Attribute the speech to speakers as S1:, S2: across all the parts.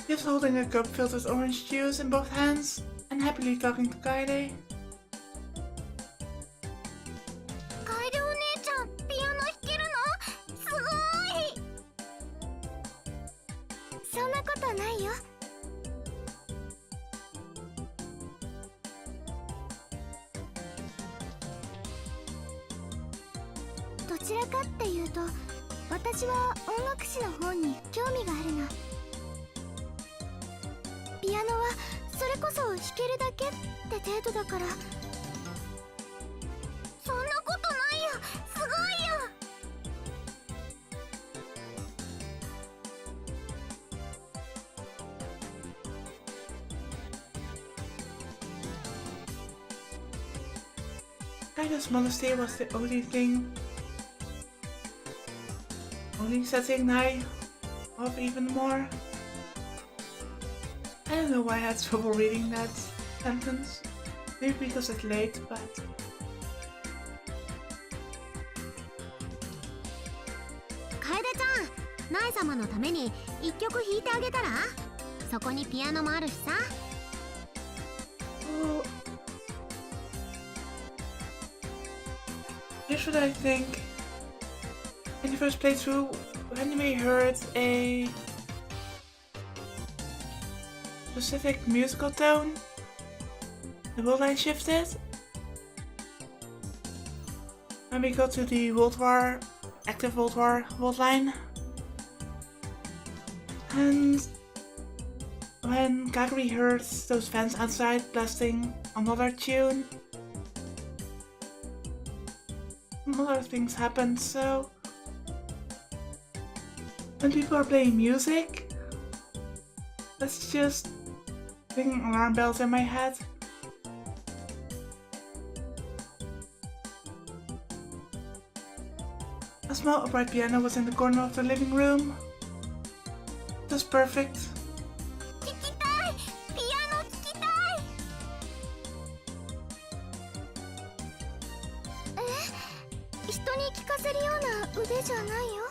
S1: He's holding a cup filled with orange juice in both hands and happily talking to Kaede.
S2: 楓お姉ちゃんピアノ弾けるの？すごい！そんなことないよ。どちらかっていうと私は音楽史の方に興味があるの。ピアノはそれこそ弾けるだけって程度だから。そんなことないよ。すごいよ。
S1: Kaido's modesty was the only setting I of even more. I don't know why I had trouble reading that sentence. Maybe because it's late, but...
S2: 楓ちゃん、ナイ様のために一曲弾いてあげたら？そこにピアノもあるしさ。
S1: Oh. Here's what I think. In the first playthrough, when we heard a specific musical tone, the world line shifted. When we got to the active World War world line. And when Kaguri heard those fans outside blasting another tune, other things happened, so when people are playing music, that's just ringing alarm bells in my head. A small upright piano was in the corner of the living room. It was perfect.
S2: 聴きたい！ピアノ聴きたい！人に聴かせるような腕じゃないよ。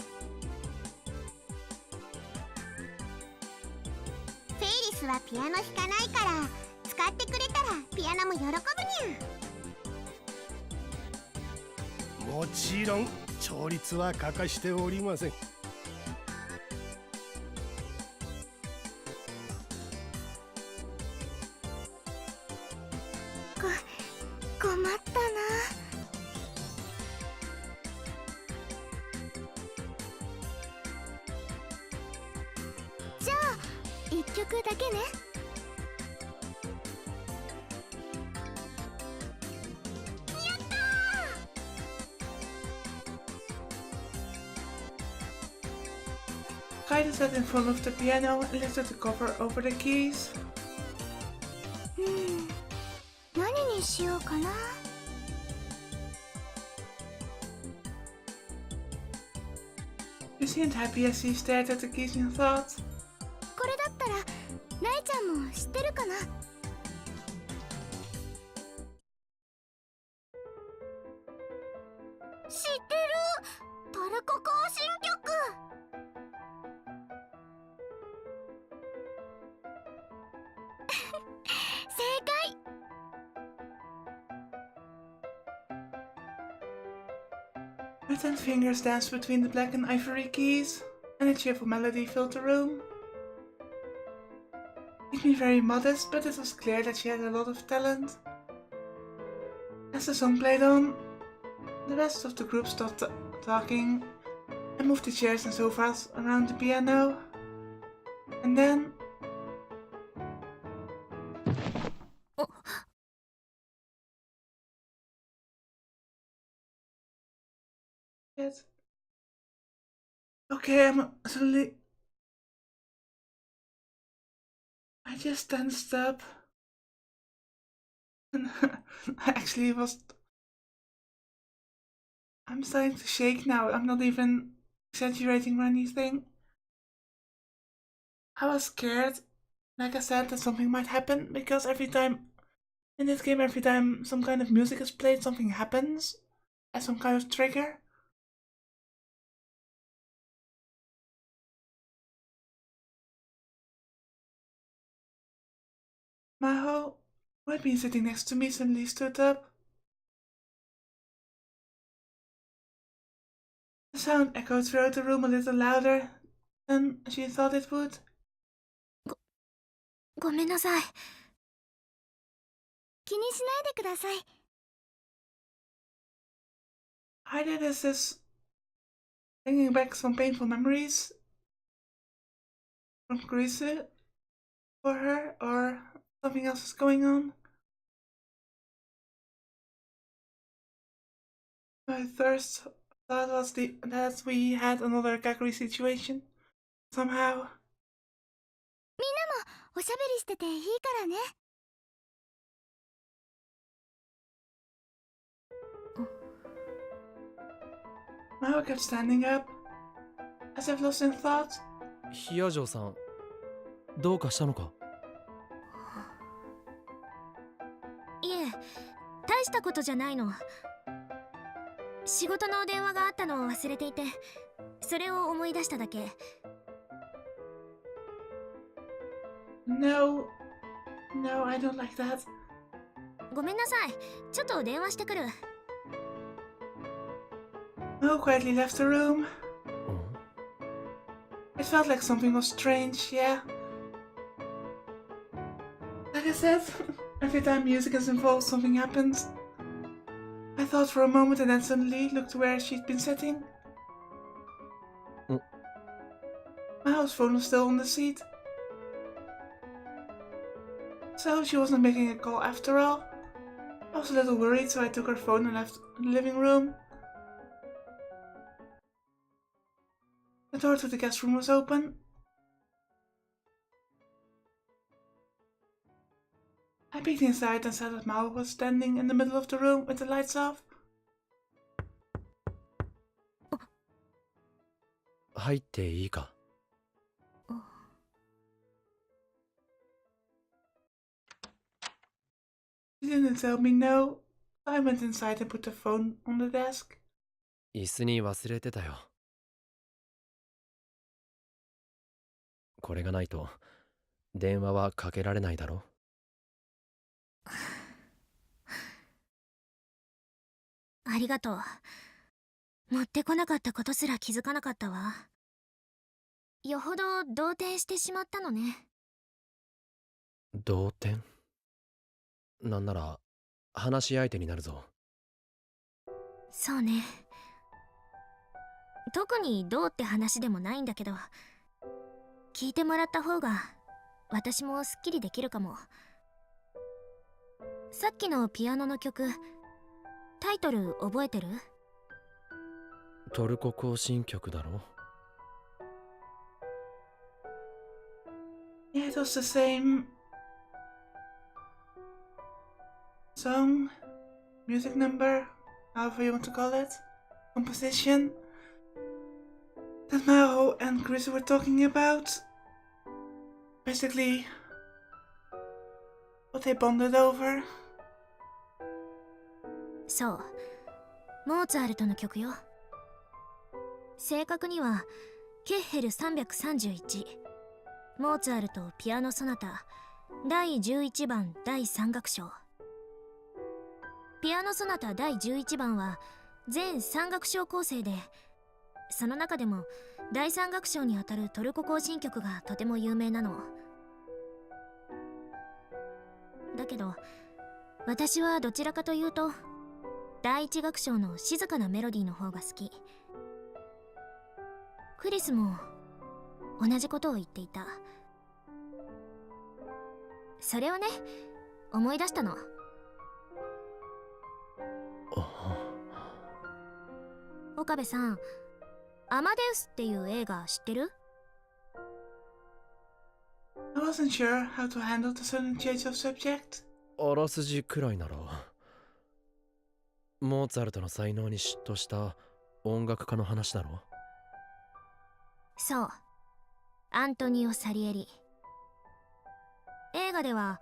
S2: フェイリスはピアノ弾かないから使ってくれたらピアノも喜ぶにゃ。
S3: もちろん調律は欠かしておりません。
S2: 困ったな。じゃあ一曲だけね。やったー！
S1: Kaide sat in front of the piano and lifted the cover over the keys.
S2: 何にしようかな。
S1: He seemed happy as he stared at the keys and thought,
S2: これだったらナイちゃんも知ってるかな。知ってる！トルコ行進曲。正解！
S1: Mitten's fingers danced between the black and ivory keys, and a cheerful melody filled the room. She'd been very modest, but it was clear that she had a lot of talent. As the song played on, the rest of the group stopped talking and moved the chairs and sofas around the piano. And then... Yes. Okay, I just tensed up. And I actually I'm starting to shake now. I'm not even exaggerating or anything. I was scared, like I said, that something might happen, because every time in this game, every time some kind of music is played, something happens as some kind of trigger. Maho, who had been sitting next to me, suddenly stood up. The sound echoed throughout the room a little louder than she thought it would.
S2: ごめんなさい。気にしないでください。
S1: Either this is bringing back some painful memories from Greece for her, or something else is going on. My first thought was that we had another Kakuri situation. Somehow.
S2: みんなもおしゃべりしてていいからね。
S1: Mao kept standing up, as if lost in thought.
S4: ヒアジョーさん、どうかしたのか？
S2: いえ、大したことじゃないの。仕事の電話があったのを忘れていて、それを思い出しただけ。
S1: No, I don't like that.
S2: ごめんなさい。ちょっと電話してくる。
S1: Mao quietly left the room. It felt like something was strange, yeah. Like I said, every time music is involved, something happens. I thought for a moment and then suddenly looked where she'd been sitting. Mao's phone was still on the seat. So she wasn't making a call after all. I was a little worried, so I took her phone and left the living room. The door to the guest room was open. I peeked inside and saw that Mao was standing in the middle of the room with the lights off.
S4: 入っていいか？
S1: She didn't tell me no. I went inside and put the phone on the desk.
S4: 椅子に忘れてたよ。これがないと電話はかけられないだろ。
S2: ありがとう。持ってこなかったことすら気づかなかったわ。よほど動転してしまったのね。
S4: 動転？なんなら話し相手になるぞ。
S2: そうね。特にどうって話でもないんだけど、聞いてもらった方が私もすっきりできるかも。さっきのピアノの曲、タイトル覚えてる？
S4: トルコ行進曲だろ。
S1: Yeah, it was the same song, music number, however you want to call it, composition, that Mao and Chris were talking about. Basically, what they bonded over.
S2: そう、モーツァルトの曲よ。正確にはケッヘル331、モーツァルトピアノソナタ第11番第3楽章。ピアノソナタ第11番は全3楽章構成で、その中でも第3楽章にあたるトルコ行進曲がとても有名なの。だけど私はどちらかというと第1楽章の静かなメロディーの方が好き。クリスも同じことを言っていた。それをね、思い出したの。岡部さん、アマデウスっていう映画知ってる？
S1: I wasn't sure how to handle the sudden change of subject.
S4: あらすじくらいなら。モーツァルトの才能に嫉妬した音楽家の話だろ。
S2: そう、アントニオ・サリエリ。映画では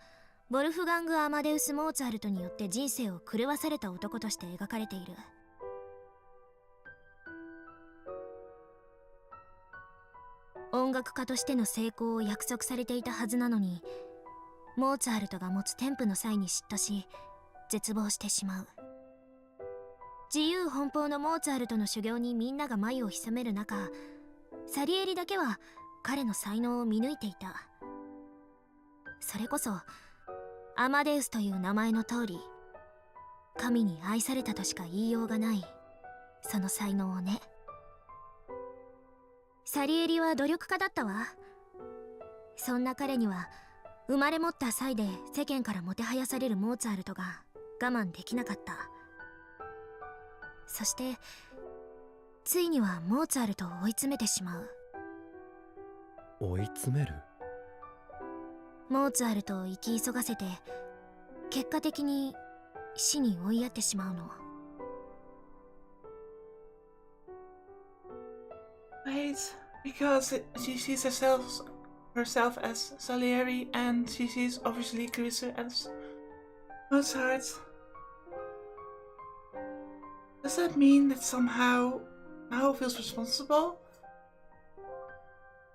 S2: ボルフガング・アマデウス・モーツァルトによって人生を狂わされた男として描かれている。音楽家としての成功を約束されていたはずなのに、モーツァルトが持つ天賦の際に嫉妬し絶望してしまう。自由奔放のモーツァルトの修行にみんなが眉を潜める中、サリエリだけは彼の才能を見抜いていた。それこそアマデウスという名前の通り、神に愛されたとしか言いようがないその才能をね。サリエリは努力家だったわ。そんな彼には生まれ持った際で世間からもてはやされるモーツァルトが我慢できなかった。そしてついにはモーツァルトを追い詰めてしまう。
S4: 追い詰める？
S2: モーツァルトを生き急がせて結果的に死に追いやってしまうの。
S1: Wait, because she sees herself as Salieri, and she sees obviously Carissa as Mozart. Does that mean that somehow Mao feels responsible?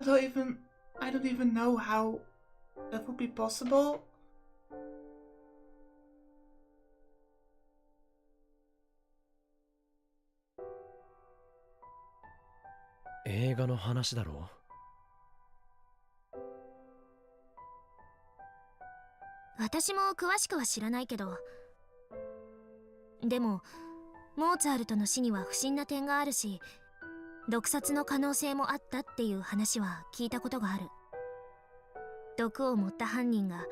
S1: I don't even know how that would be possible.
S4: 映画の話だろ？
S2: 私も詳しくは知らないけど、でもモーツァルトの死には不審な点があるし、毒殺の可能性もあったっていう話は聞いたことがある。毒を持った犯人が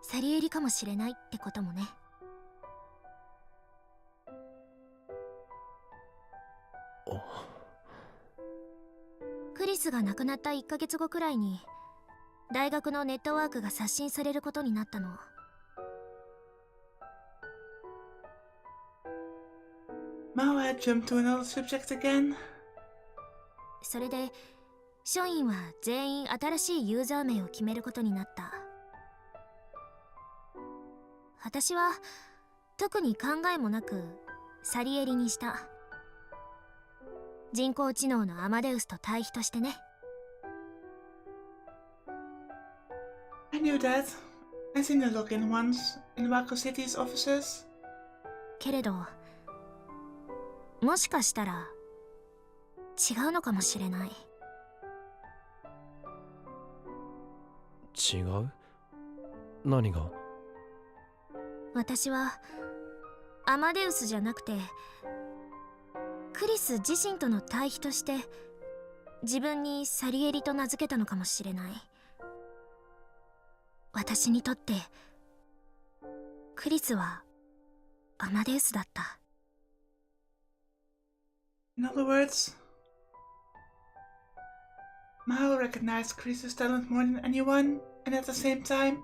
S2: サリエリかもしれないってこともね。クリスが亡くなった1ヶ月後くらいに大学のネットワークが刷新されることになったの。
S1: Mao had jumped to another subject again.
S2: それで署員は全員新しいユーザー名を決めることになった。私は特に考えもなくサリエリにした。人工知能のアマデウスと対比としてね。
S1: I knew that. I seen the login once in Waco City's offices.
S2: けれどもしかしたら違うのかもしれない。
S4: 違う？何が？
S2: 私はアマデウスじゃなくてクリス自身との対比として自分にサリエリと名付けたのかもしれない。私にとってクリスはアマデウスだった。
S1: In other words, Mao recognized Chris's talent more than anyone, and at the same time,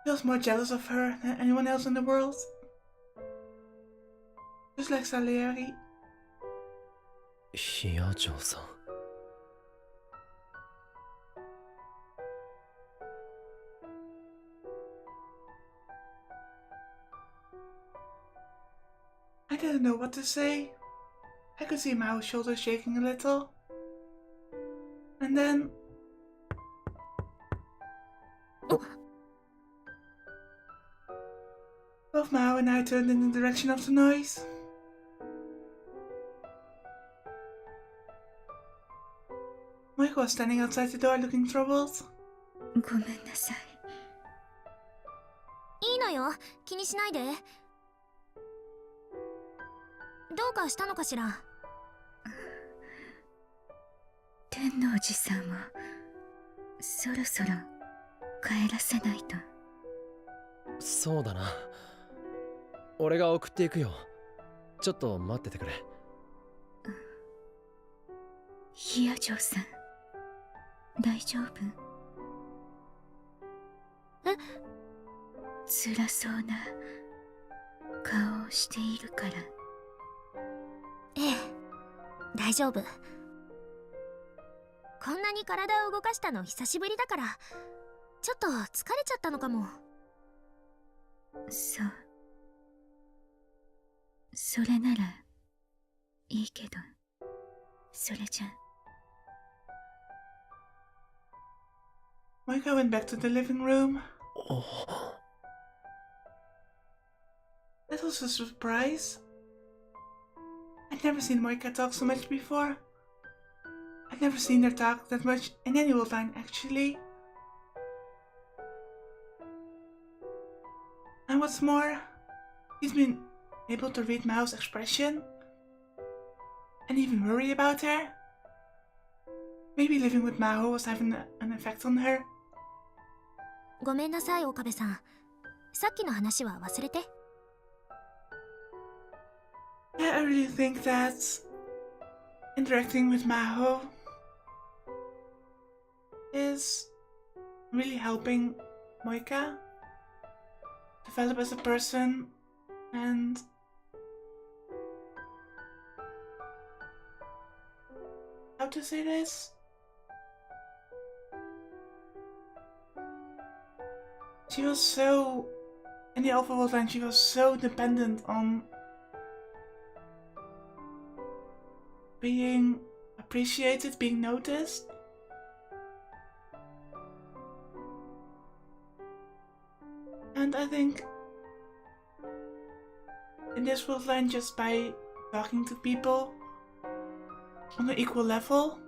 S1: he was more jealous of her than anyone else in the world. Just like Salieri.
S4: ヒヤジョーさん。
S1: I didn't know what to say. I could see Mao's shoulders shaking a little. And then... Both Mao and I turned in the direction of the noise. Michael was standing outside the door looking troubled.
S5: ごめんなさい。
S2: いいのよ、気にしないで。どうかしたのかしら。
S5: 天王寺さんをそろそろ帰らせないと。
S4: そうだな。俺が送っていくよ。ちょっと待っててくれ。
S5: ヒヤジョーさん、大丈夫？
S2: え？
S5: 辛そうな顔をしているから。
S2: ええ、大丈夫。こんなに体を動かしたの久しぶりだからちょっと疲れちゃったのかも。
S5: そう。それならいいけど、それじゃ。
S1: Michael went back to the living room. That was a surprise. I'd never seen Moika talk so much before. I'd never seen her talk that much in any old line, actually. And what's more, he's been able to read Mao's expression and even worry about her. Maybe living with Mao was having an effect on her.
S2: ごめんなさい、岡部さん。さっきの話は忘れて。
S1: Yeah, I really think that interacting with Maho is really helping Moika develop as a person and how to say this? She was so, in the overworld line, she was so dependent on being appreciated, being noticed. And I think in this world line, just by talking to people on an equal level,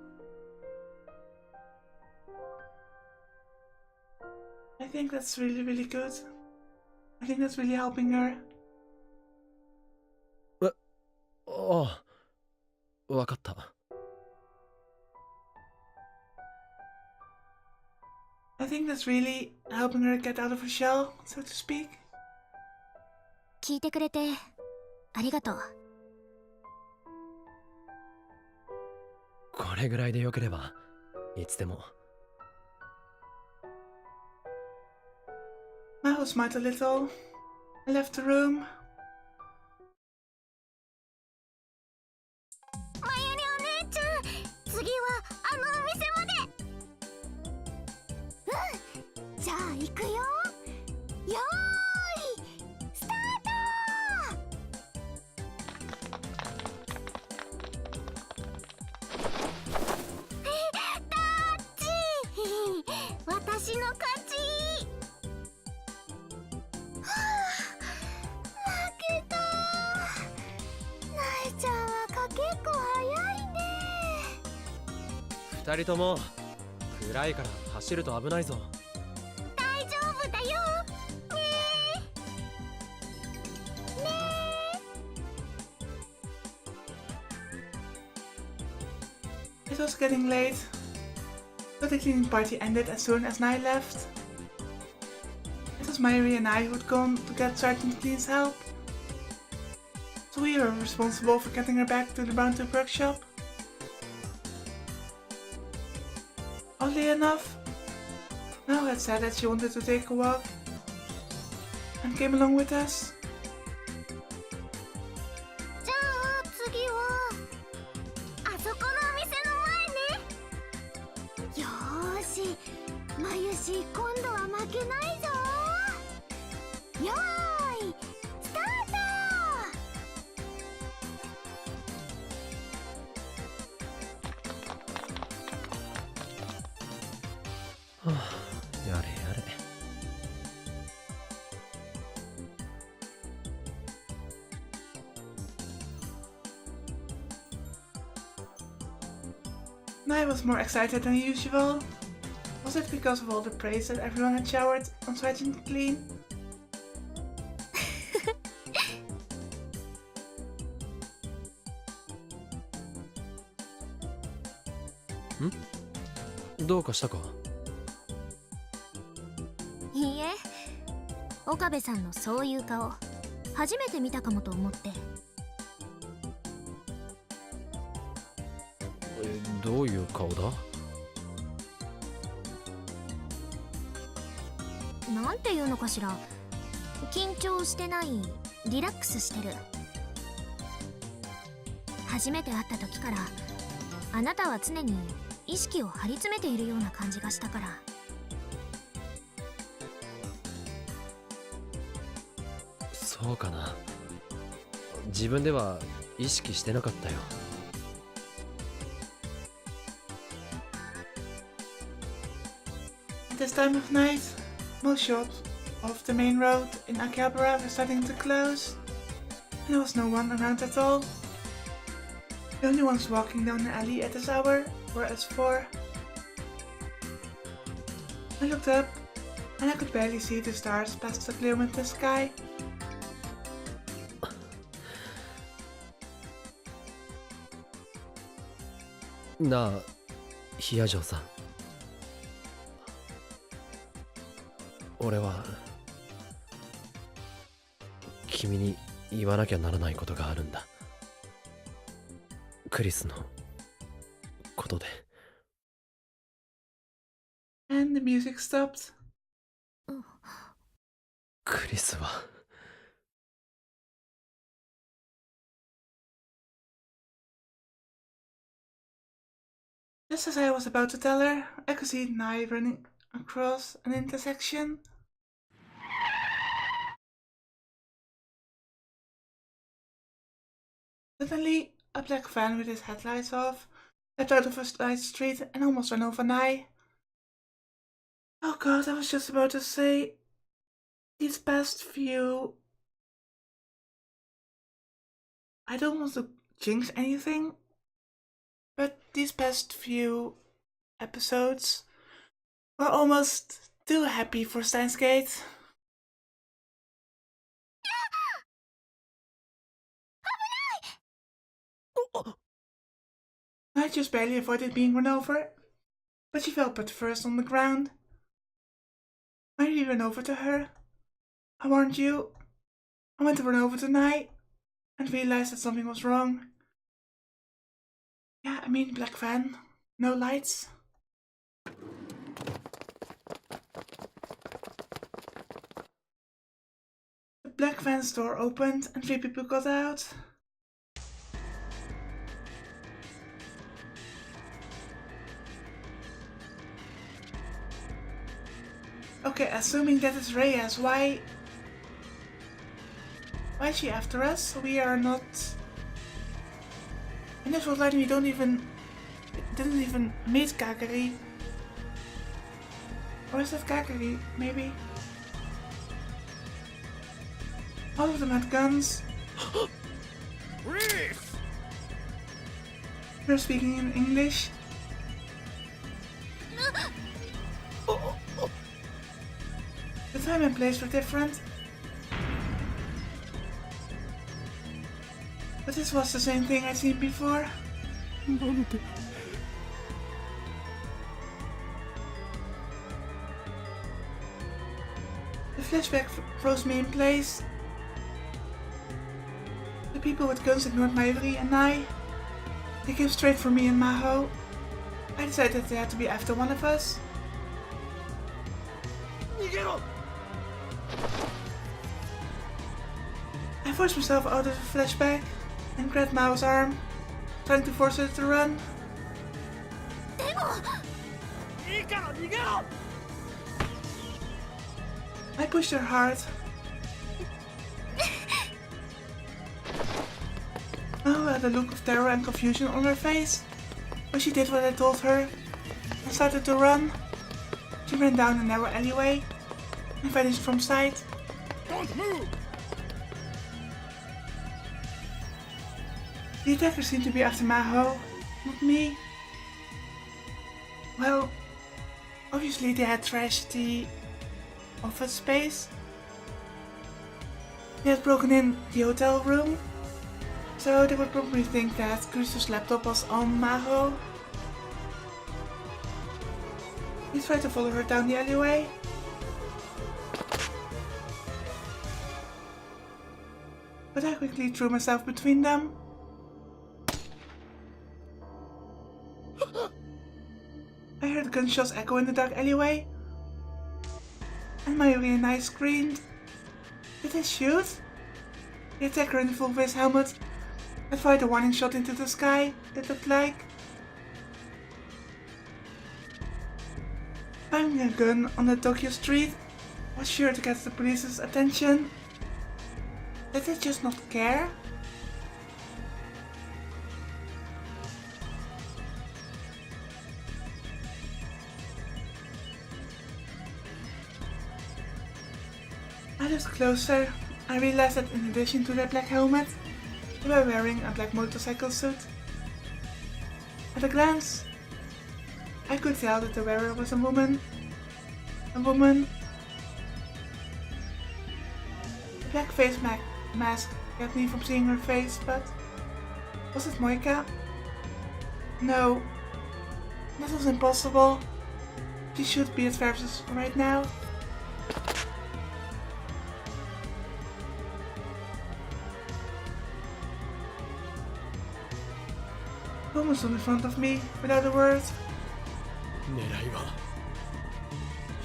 S1: I think that's really, really good. I think that's really helping her.
S4: ああ、わかった。
S1: I think that's really helping her get out of her shell, so to speak.
S2: 聞いてくれてありがとう。
S4: これぐらいでよければいつでも。
S1: Maho smiled a little and left the room.
S2: まゆりお姉ちゃん、次はあのお店まで。うん、じゃあ行くよ。よーい、スタート。タッチ。私の勝ち。
S4: 二人とも暗いから走ると危ないぞ。
S2: 大丈夫だよ。ねえ。
S1: It was getting late, but the cleaning party ended as soon as Nai left. It was Mayuri and I who'd gone to get Sergeant Clean's help, so we were responsible for getting her back to the Brown Tube workshop. Oddly enough, Mao had said that she wanted to take a walk and came along with us.
S2: じゃあ次はあそこのお店の前ね。よーし、まゆし今度は負けないぞ。よーい、スタート。
S4: はあ、やれやれ。
S1: Nai was more excited than usual. Was it because of all the praise that everyone had showered on Sergeant Clean?
S4: どうかしたか？
S2: いいえ、岡部さんのそういう顔初めて見たかもと思って。
S4: どういう顔だ？
S2: なんていうのかしら、緊張してない、リラックスしてる。初めて会った時からあなたは常に意識を張り詰めているような感じがしたから。
S4: そうかな。自分では意識してなかったよ。
S1: At this time of night, most shops of the main road in Akihabara were starting to close, and there was no one around at all. The only ones walking down the alley at this hour were us four. I looked up, and I could barely see the stars past the clear winter sky.
S4: なあ、ヒヤジョウさん。俺は君に言わなきゃならないことがあるんだ。クリスのことで。
S1: And the music stopped.
S4: クリスは
S1: Just as I was about to tell her, I could see Nai running across an intersection. Suddenly, a black van with its headlights off stepped out of a side street and almost ran over Nai. Oh god, I was just about to say, these past few... I don't want to jinx anything, but these past few episodes were almost too happy for Steins Gate. I just barely avoided being run over, but she fell butt first on the ground. I really ran over to her. I warned you. I went to run over to Nai and realized that something was wrong. Yeah, I mean black van, no lights. The black van's door opened and 3 people got out. Okay, assuming that is Reyes, why is she after us? We are not... In this world line we didn't even meet Kakari. Or is that Kakari? Maybe. All of them had guns. They're speaking in English. The time and place were different. But this was the same thing I'd seen before. The flashback froze me in place. The people with guns ignored Mairi and I. They came straight for me and Maho. I decided they had to be after one of us. I forced myself out of the flashback and grabbed Mao's arm, trying to force her to run. I pushed her hard. Mao had a look of terror and confusion on her face, but she did what I told her and started to run. She ran down a narrow alleyway and vanished from sight.
S3: Don't move!
S1: The attackers seemed to be after Maho, not me. Well, obviously they had trashed the office space. They had broken in the hotel room, so they would probably think that Chris's laptop was on Maho. We tried to follow her down the alleyway. But I quickly threw myself between them. I heard gunshots echo in the dark alleyway, and Mayuri and I screamed. Did they shoot? The attacker in the full face helmet had fired a warning shot into the sky, it looked like. Finding a gun on the Tokyo street was sure to get the police's attention. Did they just not care? I looked closer. I realized that in addition to their black helmet, they were wearing a black motorcycle suit. At a glance, I could tell that the wearer was a woman. A woman. The black face mask kept me from seeing her face, but was it Moika? No, that was impossible. She should be at Versus right now. The woman stood in front of me without a word.
S3: 狙いは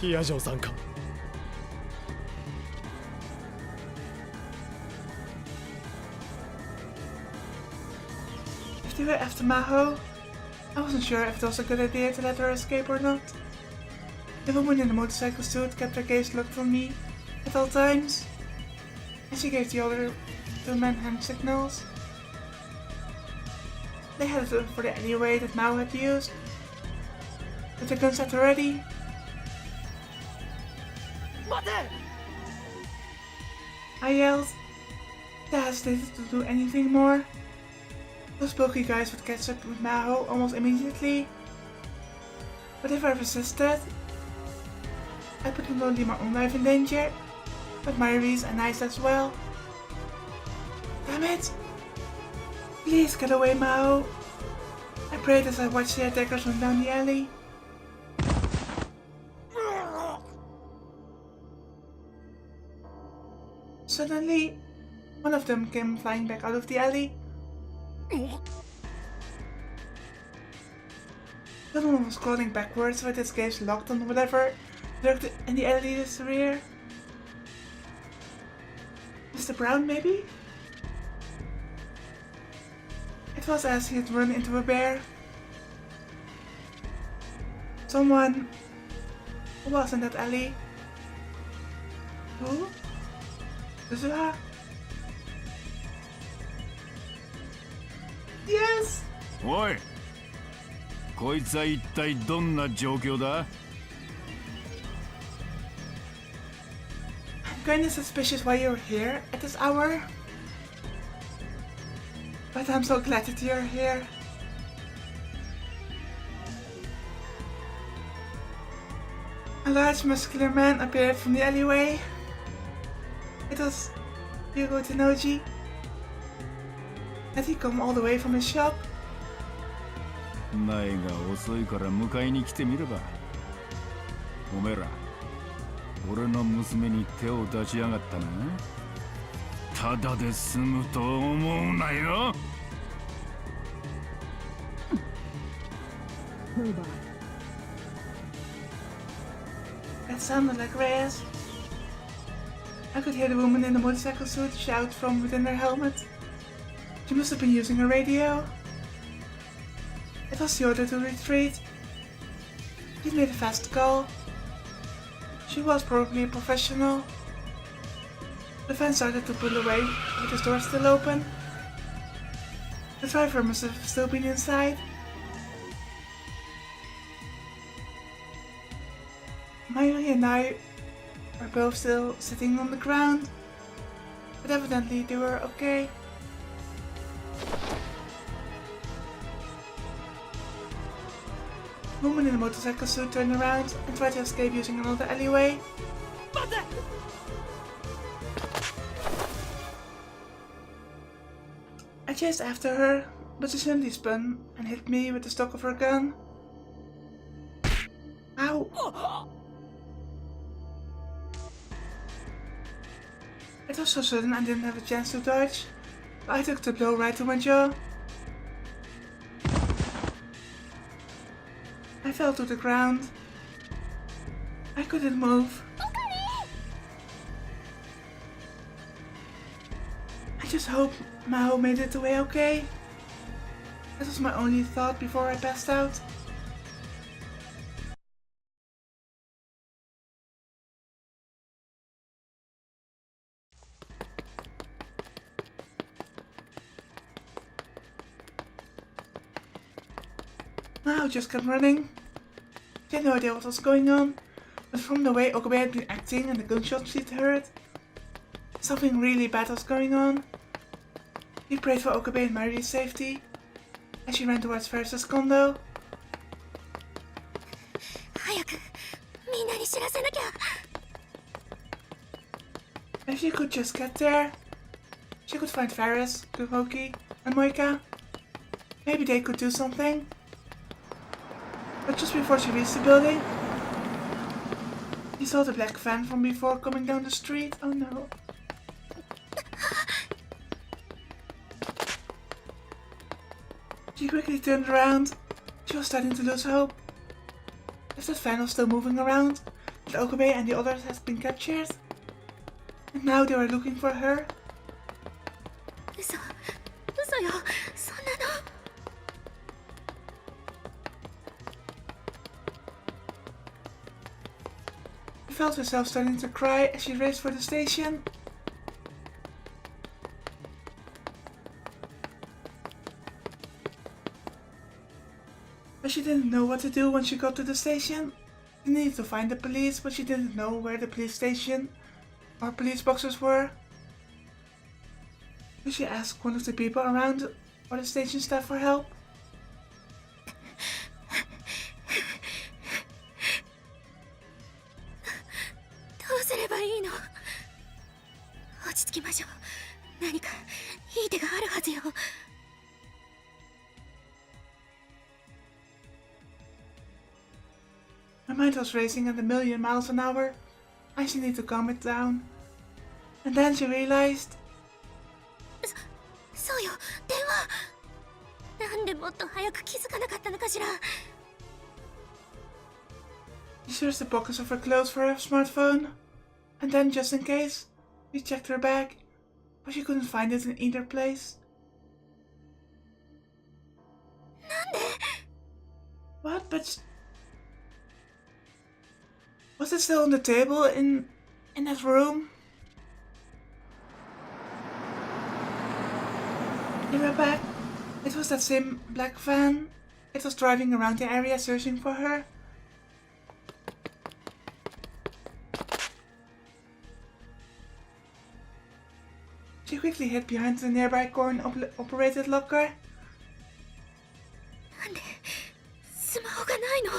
S3: ヒヤ城さんか。
S1: If they were after Maho, I wasn't sure if it was a good idea to let her escape or not. The woman in the motorcycle suit kept her gaze locked on me at all times, and she gave the other two men hand signals. They headed for the alleyway that Mao had used, with their guns at the ready. I yelled. They hesitated to do anything more. Those bulky guys would catch up with Maho almost immediately. But if I resisted, I put not only my own life in danger, but Myri's and I's as well. Damn it! Please get away, Maho! I prayed as I watched the attackers run down the alley. Suddenly, one of them came flying back out of the alley. The other one was crawling backwards with his gaze locked on whatever lurked in the alley's rear. Mr. Brown, maybe? It was as he had run into a bear. Someone who was in that alley. Who? Zua? Yes!
S6: おい、こいつは一体どんな状況だ?
S1: I'm kinda suspicious why you're here at this hour. But I'm so glad that you're here. A large muscular man appeared from the alleyway. It was Hugo Tenoji. Had he come all the way from his shop?
S6: 前が遅いから迎えに来てみれば。おめえら、俺の娘に手を出しやがったな。ただで済むと思うなよ。
S1: That sounded like Reyes. I could hear the woman in the motorcycle suit shout from within her helmet. She must have been using a radio. It was the order to retreat. She'd made a fast call. She was probably a professional. The van started to pull away with his door still open. The driver must have still been inside. Mayuri and I were both still sitting on the ground, but evidently they were okay. The woman in the motorcycle suit turned around and tried to escape using another alleyway. I chased after her, but she suddenly spun and hit me with the stock of her gun. Ow! It was so sudden I didn't have a chance to dodge, but I took the blow right to my jaw. I fell to the ground. I couldn't move. I just hope Mao made it away okay. That was my only thought before I passed out. Mao just kept running. She had no idea what was going on, but from the way Okabe had been acting and the gunshots she'd heard, Something really bad was going on. She prayed for Okabe and Mari's safety as she ran towards Ferris's condo.
S2: 早くみんなに知らせなきゃ。
S1: If she could just get there, she could find Ferris, Kuroki, and Moika. Maybe they could do something. But just before she reached the building, she saw the black van from before coming down the street. Oh no. She quickly turned around. She was starting to lose hope. If that van was still moving around, that Okabe and the others had been captured. And now they were looking for her.
S2: 嘘よ、そんなの。
S1: She felt herself starting to cry as she raced for the station. But she didn't know what to do when she got to the station. She needed to find the police, but she didn't know where the police station or police boxes were. So she asked one of the people around or the station staff for help.
S2: どうすればいいの？落ち着きましょう。何かいい手があるはずよ。
S1: Her mind was racing at a million miles an hour, and she needed to calm it down. And then she realized.
S2: そうよ、電話。なんでもっと早く気づかなかったのかしら。
S1: She searched the pockets of her clothes for her smartphone, and then, just in case, she checked her bag, but she couldn't find it in either place.
S2: なんで？
S1: What? But was it still on the table in that room? They were back. It was that same black van. It was driving around the area searching for her. She quickly hid behind the nearby coin-operated locker.
S2: なんでスマホがないの？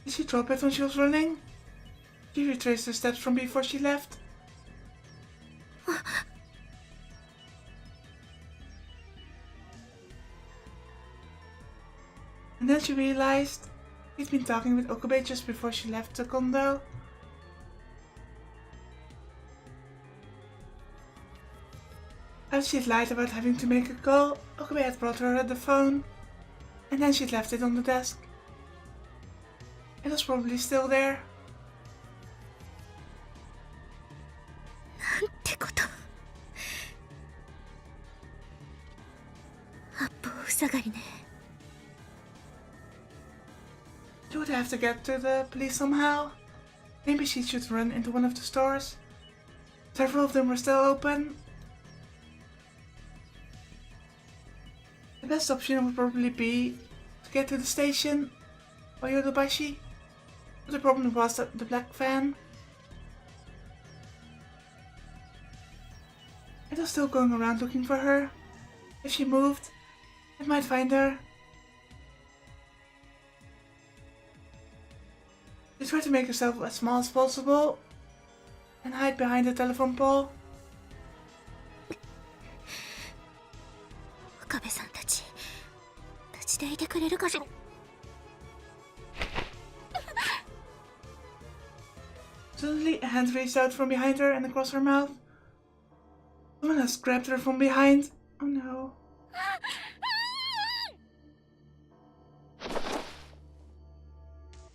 S1: Did she drop it when she was running? She retraced her steps from before she left. And then she realized she'd been talking with Okabe just before she left the condo. After she'd lied about having to make a call, Okabe had brought her the phone, and then she'd left it on the desk. It was probably still there.
S2: なんてこと。八方塞がりね。
S1: She would have to get to the police somehow. Maybe she should run into one of the stores. Several of them were still open. The best option would probably be to get to the station or Yodobashi. But the problem was that the black van. It was still going around looking for her. If she moved, it might find her. She tried to make herself as small as possible and hide behind the telephone pole.
S2: 岡部さんたちでいてくれるかしら。
S1: Suddenly, a hand reached out from behind her and across her mouth. Someone has grabbed her from behind. Oh no.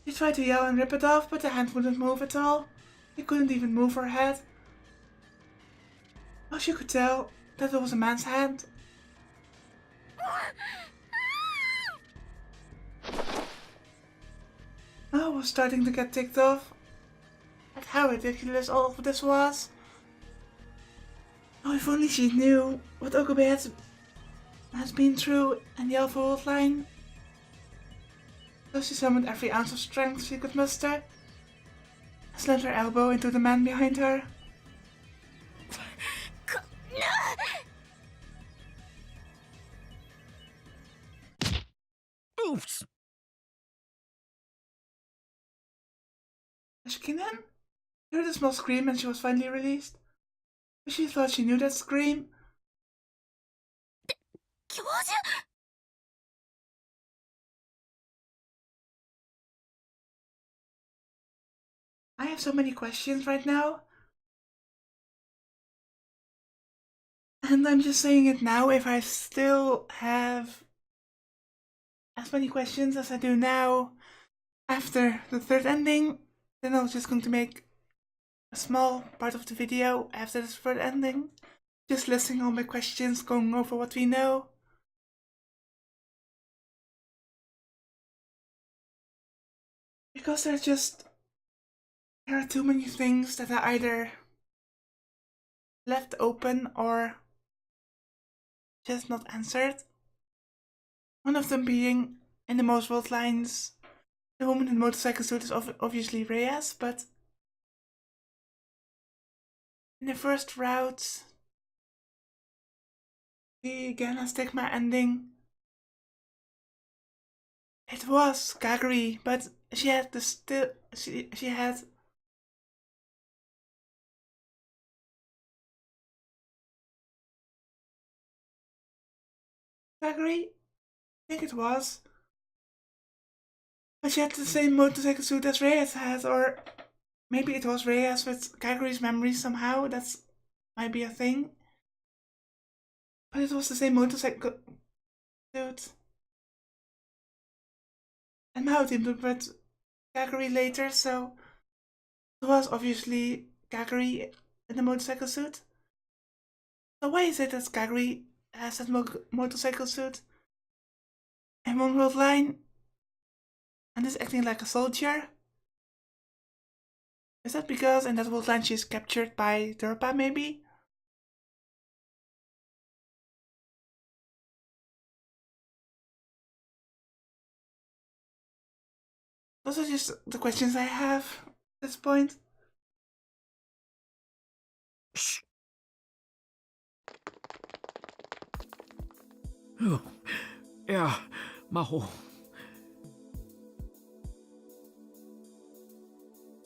S1: She tried to yell and rip it off, but the hand wouldn't move at all. She couldn't even move her head. Now she could tell that it was a man's hand. I was starting to get ticked off at how ridiculous all of this was. Oh, if only she knew what Okabe has been through and the Alpha World line. So she summoned every ounce of strength she could muster and slammed her elbow into the man behind her.
S6: Oops!
S1: Leshkinen heard a small scream and she was finally released. But she thought she knew that scream.
S2: 教授
S1: I have so many questions right now. And I'm just saying it now. If I still have as many questions as I do now after the third ending, then I was just going to make a small part of the video after this third ending. Just listing all my questions, going over what we know. Because there are too many things that are either left open or just not answered. One of them being, in the most world lines, the woman in the motorcycle suit is obviously Reyes, but in the first route, the Gana Stigma ending, it was Kaguri, but she had she had Kaguri, I think it was. But she had the same motorcycle suit as Reyes had, or maybe it was Reyes with Kaguri's memory somehow. That's might be a thing. But it was the same motorcycle suit. And Mao teamed up with Kaguri later, so it was obviously Kaguri in the motorcycle suit. So why is it that Kaguri has that motorcycle suit in one world line and is acting like a soldier? Is that because in that world line she's captured by Durpa, maybe? Those are just the questions I have at this point.
S6: Shh. Yeah, Maho.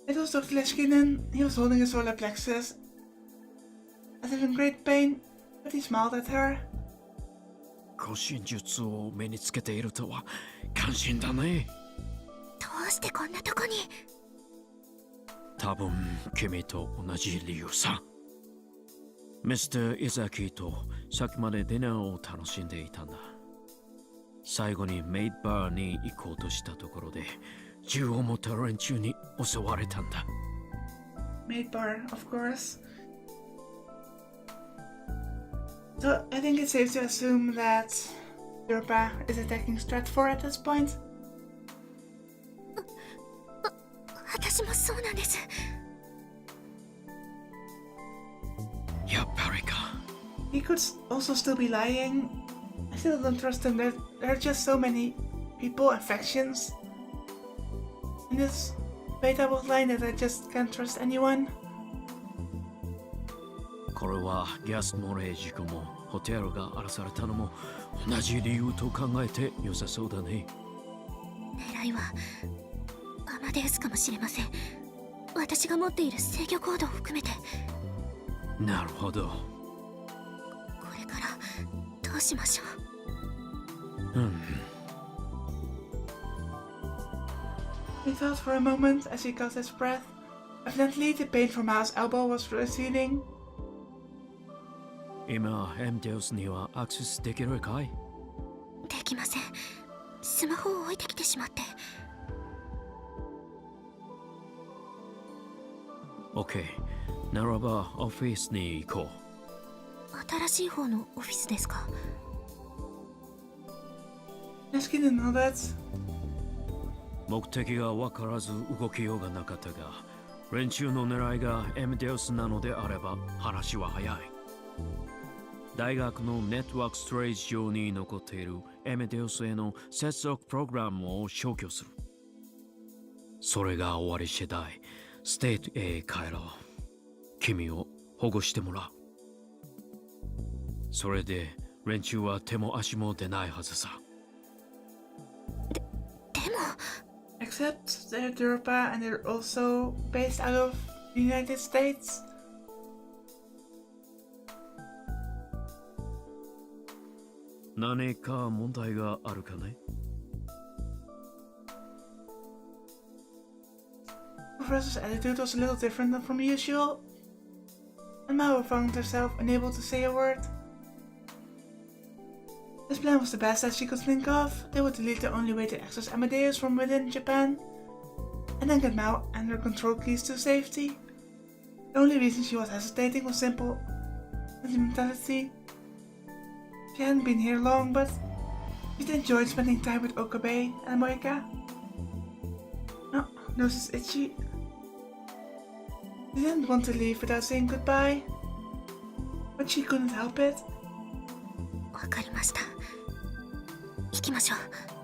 S1: It was Dr. Leshkinen. He was holding a solar plexus, as if in great pain, but he smiled at her.
S6: 護身術を身につけているとは感心だね。
S2: どうしてこんなとこに
S6: 多分君と同じ理由さ。ミスター・イザキとさっきまでディナーを楽しんでいたんだ。最後にメイドバーに行こうとしたところで銃を持った連中に襲われたんだ。
S1: Maid bar, of course. So I think it's safe to assume that Durpa is attacking Stratfor at this point.
S2: 私もそうなんです。
S6: やっぱりか。
S1: He could also still be lying. I still don't trust him. There are just so many people and factions in this beta world line that I just can't trust anyone.
S6: これはギャスモレー事故もホテルが荒らされたのも同じ理由と考えて良さそうだね。
S2: 狙いはアマデウスかもしれません。私が持っている制御コードを含めて。
S6: なるほど。
S2: これからどうしましょう。
S1: He thought for a moment as he caught his breath. Evidently, the pain from Mao's elbow was receding.
S6: 今、エムデウスにはアクセスできるかい？
S2: できません。スマホを置いてきてしまって。
S6: OK。ならばオフィスに行こ
S2: う。新しい方のオフィスですか？
S1: Leshkinen nodded.
S6: 目的が分からず動きようがなかったが、連中の狙いがエムデウスなのであれば話は早い。大学のネットワークストレージ上に残っている
S7: エメデウスへの接続プログラムを消去する。それが終わり次第、ステートへ帰ろう。君を保護してもらう。それで連中は手も足も出ないはずさ。
S2: でも
S1: Except they're Europa and they're also based out of the United States.
S7: Nane ka mondai ga aru ka ne?
S1: Professor's attitude was a little different than from usual, and Mao found herself unable to say a word. This plan was the best that she could think of. They would delete the only way to access Amadeus from within Japan, and then get Mao and her control keys to safety. The only reason she was hesitating was simple sentimentality. She hadn't been here long, but she'd enjoyed spending time with Okabe and Moika. Oh, nose is itchy. She didn't want to leave without saying goodbye, but she couldn't help it.
S2: わかりました。行きましょう。